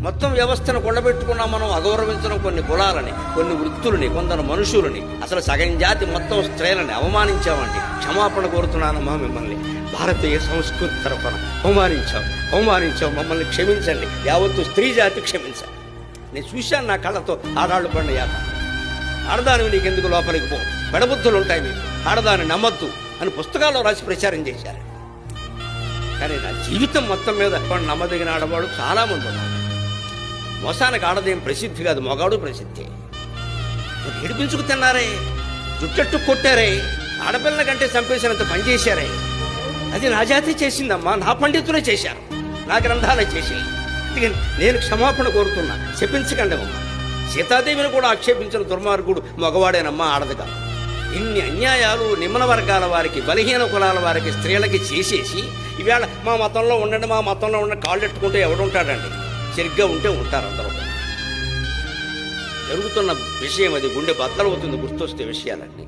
మొత్తం వ్యవస్థను కొండబెట్టుకున్నాం మనం. అగౌరవించడం కొన్ని కులాలని, కొన్ని వృత్తులని, కొందరు మనుషులని, అసలు సగం జాతి మొత్తం స్త్రీలని అవమానించామండి. క్షమాపణ కోరుతున్నానమ్మా మిమ్మల్ని. భారతీయ సంస్కృతి తరఫున అవమానించాం, మమ్మల్ని క్షమించండి. యావత్తు స్త్రీ జాతి క్షమించండి. నేను చూశాను నా కళ్ళతో ఆడాళ్ళు పండు యాత. ఆడదానివి నీకెందుకు లోపలికి పో, పెడబుద్ధులు ఉంటాయి మీకు, ఆడదాన్ని నమ్మద్దు అని పుస్తకాల్లో రాసి ప్రచారం చేశారు. కానీ నా జీవితం మొత్తం మీద నమ్మదగిన ఆడవాడు చాలామంది ఉన్నారు. మోసానికి ఆడదేం ప్రసిద్ధి కాదు, మగాడు ప్రసిద్ధి. ఏడిపించుకు తిన్నారే, జుట్టెట్టు కొట్టారే, ఆడపిల్లల కంటే చంపేసినంత పనిచేశారే. అది నా జాతి చేసిందమ్మా, నా పండితులే చేశారు, నా గ్రంథాలే చేసి. నేను క్షమాపణ కోరుతున్నా, చెప్పించకండి అమ్మా. సీతాదేవిని కూడా ఆక్షేపించిన దుర్మార్గుడు మగవాడేనమ్మా, ఆడదు కాదు. ఇన్ని అన్యాయాలు నిమ్న వర్గాల వారికి, బలహీన కులాల వారికి, స్త్రీలకి చేసేసి ఈవేళ మా మతంలో ఉండండి, మా మతంలో ఉండండి కాళ్ళు ఎట్టుకుంటే ఎవడుంటాడండి? సరిగ్గా ఉంటే ఉంటారు అందరూ. జరుగుతున్న విషయం అది గుండె బద్దలవుతుంది గుర్తొస్తే విషయాలన్నీ.